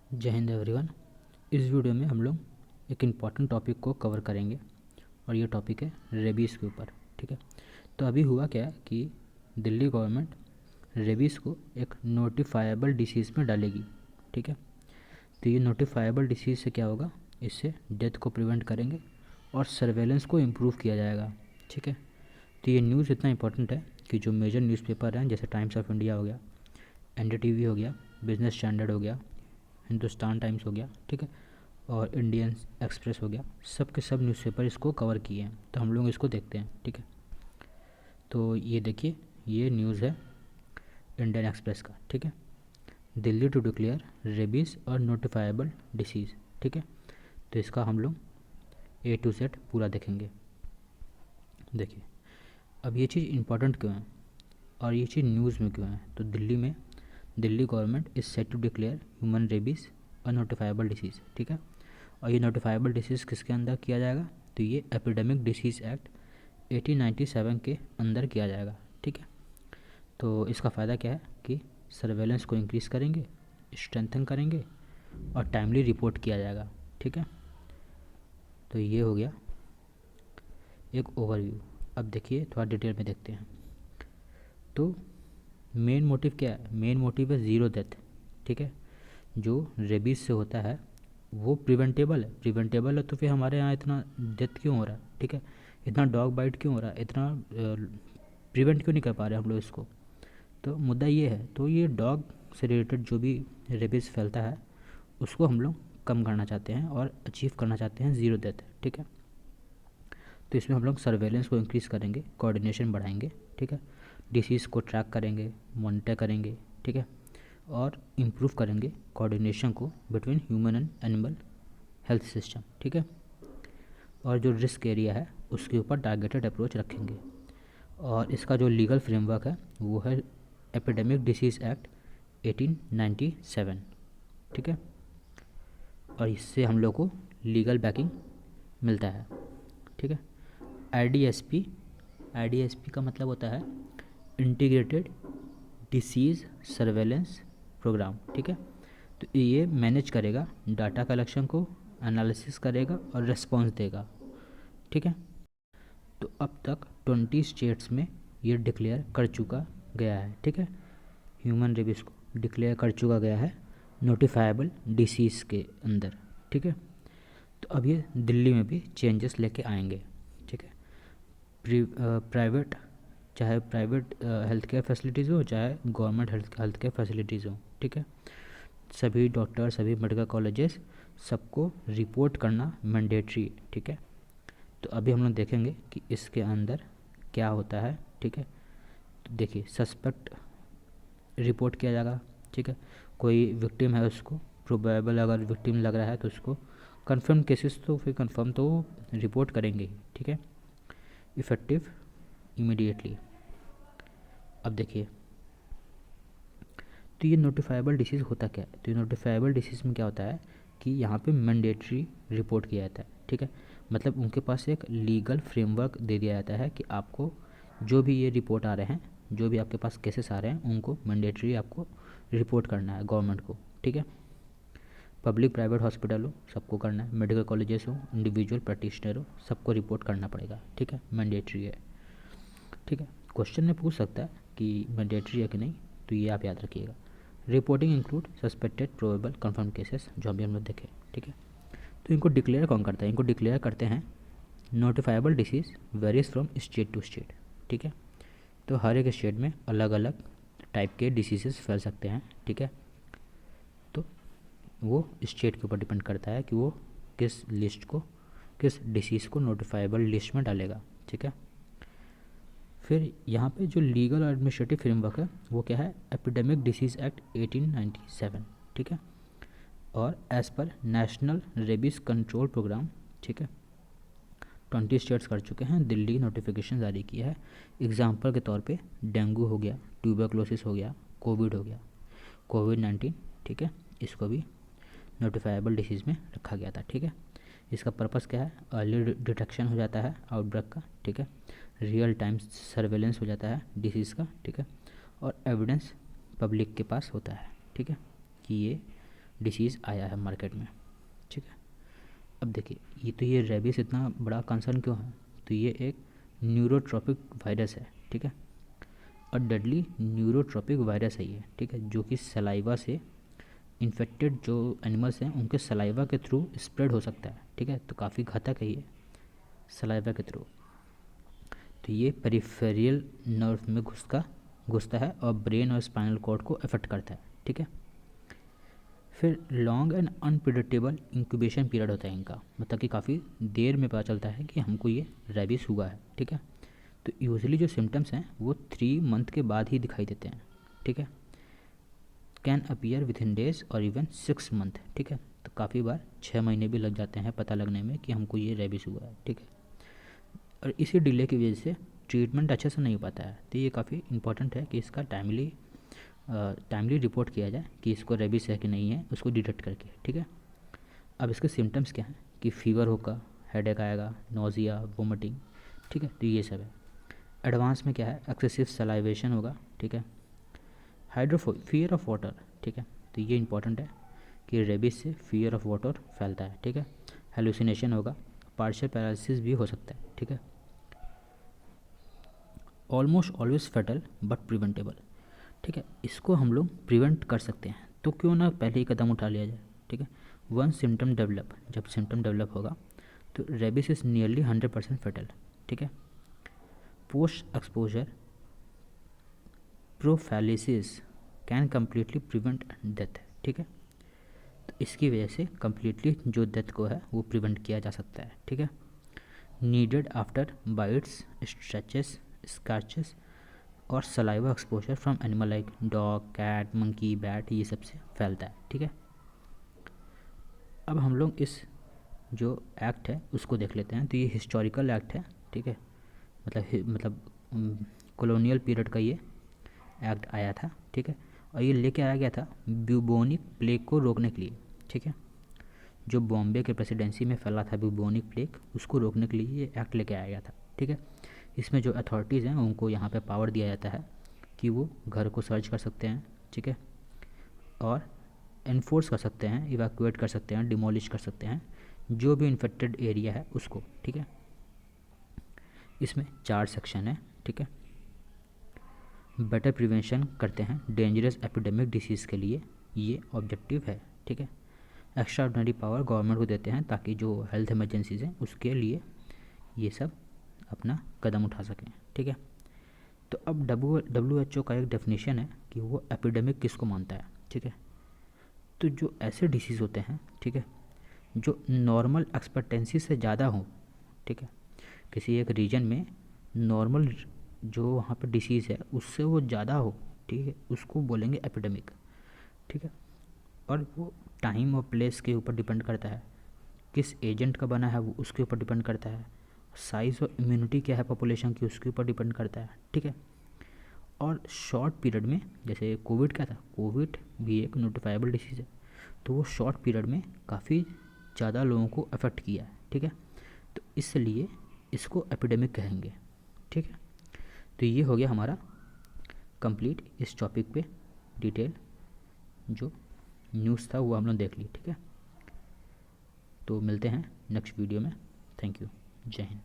जय हिंद एवरीवन। इस वीडियो में हम लोग एक इम्पॉर्टेंट टॉपिक को कवर करेंगे और ये टॉपिक है रेबीज़ के ऊपर। ठीक है, तो अभी हुआ क्या है कि दिल्ली गवर्नमेंट रेबीज़ को एक नोटिफाइबल डिसीज़ में डालेगी। ठीक है, तो ये नोटिफाइबल डिसीज़ से क्या होगा, इससे डेथ को प्रिवेंट करेंगे और सर्वेलेंस को इम्प्रूव किया जाएगा। ठीक है, तो ये न्यूज़ इतना इंपॉर्टेंट है कि जो मेजर न्यूज़पेपर हैं जैसे टाइम्स ऑफ इंडिया हो गया, एनडीटीवी हो गया, बिजनेस स्टैंडर्ड हो गया, हिंदुस्तान टाइम्स हो गया, ठीक है, और इंडियन एक्सप्रेस हो गया, सब के सब न्यूज़पेपर इसको कवर किए हैं। तो हम लोग इसको देखते हैं। ठीक है, तो ये देखिए, ये न्यूज़ है इंडियन एक्सप्रेस का। ठीक है, दिल्ली टू डिक्लेयर रेबीज़ और नोटिफाइबल डिसीज़। ठीक है, तो इसका हम लोग A to Z पूरा देखेंगे। देखिए, अब ये चीज़ इम्पॉर्टेंट क्यों है और ये चीज़ न्यूज़ में क्यों है, तो Delhi government is set to declare human rabies और नोटिफाइबल डिसीज़। ठीक है, और ये नोटिफाइबल डिसीज़ किसके अंदर किया जाएगा, तो ये एपिडेमिक डिसीज़ एक्ट 1897 के अंदर किया जाएगा। ठीक है, तो इसका फ़ायदा क्या है कि सर्वेलेंस को इंक्रीज़ करेंगे, स्ट्रेंथन करेंगे और टाइमली रिपोर्ट किया जाएगा। ठीक है, तो ये हो गया एक ओवरव्यू। अब देखिए थोड़ा डिटेल में देखते हैं। तो मेन मोटिव क्या है, मेन मोटिव है ज़ीरो डेथ। ठीक है, जो रेबीज़ से होता है वो प्रिवेंटेबल है तो फिर हमारे यहाँ इतना डेथ क्यों हो रहा है। ठीक है, इतना डॉग बाइट क्यों हो रहा है, इतना प्रिवेंट क्यों नहीं कर पा रहे हम लोग इसको। तो मुद्दा ये है, तो ये डॉग से रिलेटेड जो भी रेबीज़ फैलता है उसको हम लोग कम करना चाहते हैं और अचीव करना चाहते हैं ज़ीरो डेथ। ठीक है, तो इसमें हम लोग सर्वेलेंस को इंक्रीज़ करेंगे, कोऑर्डिनेशन बढ़ाएंगे। ठीक है, डिसीज़ को ट्रैक करेंगे, मॉनिटर करेंगे। ठीक है, और इम्प्रूव करेंगे कोऑर्डिनेशन को between human and animal health system. ठीक है, और जो रिस्क एरिया है उसके ऊपर टारगेटेड अप्रोच रखेंगे। और इसका जो लीगल फ्रेमवर्क है वो है एपिडेमिक डिसीज़ एक्ट 1897। ठीक है, और इससे हम लोग को लीगल बैकिंग मिलता है। ठीक है, आईडीएसपी का मतलब होता है इंटीग्रेटेड डिसीज़ सर्वेलेंस प्रोग्राम। ठीक है, तो ये मैनेज करेगा डाटा कलेक्शन को, एनालिसिस करेगा और रिस्पॉन्स देगा। ठीक है, तो अब तक 20 स्टेट्स में ये डिक्लेयर कर चुका गया है। ठीक है, ह्यूमन रेबीज़ को डिक्लेयर कर चुका गया है नोटिफाइबल डिसीज़ के अंदर। ठीक है, तो अब ये दिल्ली में भी चेंजेस लेके आएंगे। ठीक है, प्राइवेट चाहे प्राइवेट हेल्थ केयर फैसिलिटीज़ हो चाहे गवर्नमेंट हेल्थ केयर फैसिलिटीज़ हो। ठीक है, सभी डॉक्टर, सभी मेडिकल कॉलेजेस, सबको रिपोर्ट करना मैंडेटरी है। ठीक है, तो अभी हम लोग देखेंगे कि इसके अंदर क्या होता है। ठीक है, तो देखिए, सस्पेक्ट रिपोर्ट किया जाएगा। ठीक है, कोई विक्टिम है उसको प्रोबेबल अगर विक्टिम लग रहा है तो उसको, कंफर्म केसेस तो फिर कंफर्म तो रिपोर्ट करेंगे ही। ठीक है, इफ़ेक्टिव इमीडिएटली। अब देखिए, तो ये नोटिफाइबल डिसीज़ होता क्या है, तो ये नोटिफाइबल डिसीज़ में क्या होता है कि यहाँ पे मैंडेटरी रिपोर्ट किया जाता है। ठीक है, मतलब उनके पास एक लीगल फ्रेमवर्क दे दिया जाता है कि आपको जो भी ये रिपोर्ट आ रहे हैं, जो भी आपके पास केसेस आ रहे हैं उनको मैंडेटरी आपको रिपोर्ट करना है गवर्नमेंट को। ठीक है, पब्लिक प्राइवेट हॉस्पिटल हो सबको करना है, मेडिकल कॉलेजेस हो, इंडिविजुअल प्रैक्टिशनर हो, सबको रिपोर्ट करना पड़ेगा। ठीक है, मैंडेटरी है। ठीक है, क्वेश्चन में पूछ सकता है कि मैंडेटरी है कि नहीं, तो ये आप याद रखिएगा। Reporting include suspected probable confirm cases, जो अभी हम लोग देखें। ठीक है, तो इनको डिक्लेयर कौन करता है, इनको डिक्लेयर करते हैं notifiable disease varies from state to state. ठीक है, तो हर एक स्टेट में अलग अलग टाइप के डिसीज़ फैल सकते हैं। ठीक है, तो वो स्टेट के ऊपर डिपेंड करता है कि वो किस लिस्ट को, किस डिसीज़ को नोटिफाइबल लिस्ट में डालेगा। ठीक है, फिर यहाँ पे जो लीगल और एडमिनिस्ट्रेटिव फ्रेमवर्क है वो क्या है, एपिडेमिक डिसीज़ एक्ट 1897। ठीक है, और as per national rabies control programme. ठीक है, 20 स्टेट्स कर चुके हैं, दिल्ली नोटिफिकेशन जारी किया है। एग्जाम्पल के तौर पे डेंगू हो गया, ट्यूबरक्लोसिस हो गया, कोविड हो गया, कोविड-19। ठीक है, इसको भी नोटिफाइबल डिसीज़ में रखा गया था। ठीक है, इसका पर्पस क्या है, अर्ली डिटेक्शन हो जाता है आउटब्रेक का। ठीक है, रियल टाइम सर्वेलेंस हो जाता है डिसीज़ का। ठीक है, और एविडेंस पब्लिक के पास होता है। ठीक है, कि ये डिसीज़ आया है मार्केट में, ठीक है। अब देखिए ये रेबीज इतना बड़ा कंसर्न क्यों है, तो ये एक न्यूरोट्रॉपिक वायरस है, ठीक है, और डेडली न्यूरोट्रॉपिक वायरस है ये, ठीक है, जो कि सलाइवा से इन्फेक्टेड जो एनिमल्स हैं उनके सलाइवा के थ्रू स्प्रेड हो सकता है, ठीक है, तो काफ़ी घातक है ये सलाइवा के थ्रू। तो ये पेरिफेरल नर्व में घुसता है और ब्रेन और स्पाइनल कॉर्ड को अफेक्ट करता है, ठीक है। फिर long and unpredictable incubation period होता है इनका, मतलब कि काफ़ी देर में पता चलता है कि हमको ये रेबीज हुआ है, ठीक है। तो यूजुअली जो सिम्टम्स हैं वो 3 मंथ के बाद ही दिखाई देते हैं, ठीक है। Can appear with in days और इवन 6 मंथ, ठीक है। तो काफ़ी बार 6 महीने भी लग जाते हैं पता लगने में कि हमको ये रेबीज हुआ है, ठीक है। और इसी डिले की वजह से ट्रीटमेंट अच्छे से नहीं हो पाता है, तो ये काफ़ी इंपॉर्टेंट है कि इसका टाइमली रिपोर्ट किया जाए कि इसको रेबीज है कि नहीं है, उसको डिटेक्ट करके, ठीक है। अब इसके सिम्टम्स क्या हैं कि फीवर होगा, हेडेक आएगा, नोजिया, वोमिटिंग, ठीक है, तो ये सब है। एडवांस में क्या है, एक्सेसिव सलाइवेशन होगा, ठीक है। फियर ऑफ वाटर, ठीक है, तो ये इंपॉर्टेंट है कि रेबीज से फियर ऑफ वाटर फैलता है, ठीक है। हेलुसिनेशन होगा, पार्शियल पैरालिसिस भी हो सकता है, ठीक है। Almost always fatal but preventable, ठीक है, इसको हम लोग प्रिवेंट कर सकते हैं, तो क्यों ना पहले ही कदम उठा लिया जाए, ठीक है। वन सिम्टम डेवलप, जब सिम्टम डेवलप होगा तो रेबीज इज़ नियरली 100% फेटल, ठीक है। Post exposure prophylaxis can completely prevent death, ठीक है। तो इसकी वजह से कम्प्लीटली जो डेथ को है वो प्रिवेंट किया जा सकता है, ठीक है। Needed after bites, stretches, scratches और saliva exposure from animal like dog, cat, monkey, bat, ये सब से फैलता है, ठीक है। अब हम लोग इस जो एक्ट है उसको देख लेते हैं। तो ये हिस्टोरिकल एक्ट है, ठीक है, मतलब कॉलोनियल पीरियड का ये एक्ट आया था, ठीक है। और ये लेके आया गया था ब्यूबोनिक प्लेग को रोकने के लिए, ठीक है। जो बॉम्बे के प्रेसिडेंसी में फैला था ब्यूबोनिक प्लेग, उसको रोकने के लिए ये एक्ट लेके आया गया था, ठीक है। इसमें जो अथॉरिटीज़ हैं उनको यहाँ पे पावर दिया जाता है कि वो घर को सर्च कर सकते हैं, ठीक है, और एनफोर्स कर सकते हैं, इवैक्यूएट कर सकते हैं, डिमोलिश कर सकते हैं जो भी इन्फेक्टेड एरिया है उसको, ठीक है। इसमें 4 सेक्शन है, ठीक है। बेटर प्रिवेंशन करते हैं डेंजरस एपिडेमिक डिसीज़ के लिए, ये ऑब्जेक्टिव है, ठीक है। एक्स्ट्रा ऑर्डिनरी पावर गवर्नमेंट को देते हैं ताकि जो हेल्थ इमरजेंसीज हैं उसके लिए ये सब अपना कदम उठा सकें, ठीक है। तो अब WHO का एक डेफिनेशन है कि वो एपिडेमिक किसको मानता है, ठीक है। तो जो ऐसे डिसीज़ होते हैं, ठीक है, जो नॉर्मल एक्सपेक्टेंसी से ज़्यादा हो, ठीक है, किसी एक रीजन में नॉर्मल जो वहाँ पर डिसीज़ है उससे वो ज़्यादा हो, ठीक है, उसको बोलेंगे एपिडेमिक, ठीक है। और वो टाइम और प्लेस के ऊपर डिपेंड करता है, किस एजेंट का बना है वो उसके ऊपर डिपेंड करता है, साइज़ और इम्यूनिटी क्या है पॉपुलेशन की उसके ऊपर डिपेंड करता है, ठीक है। और शॉर्ट पीरियड में, जैसे कोविड क्या था, कोविड भी एक नोटिफाइबल डिसीज़ है, तो वो शॉर्ट पीरियड में काफ़ी ज़्यादा लोगों को अफेक्ट किया है, ठीक है। तो इसलिए इसको एपिडेमिक कहेंगे, ठीक है। तो ये हो गया हमारा कंप्लीट इस टॉपिक पे डिटेल जो न्यूज़ था वो हम लोग देख लिए, ठीक है। तो मिलते हैं नेक्स्ट वीडियो में। थैंक यू, जय हिंद।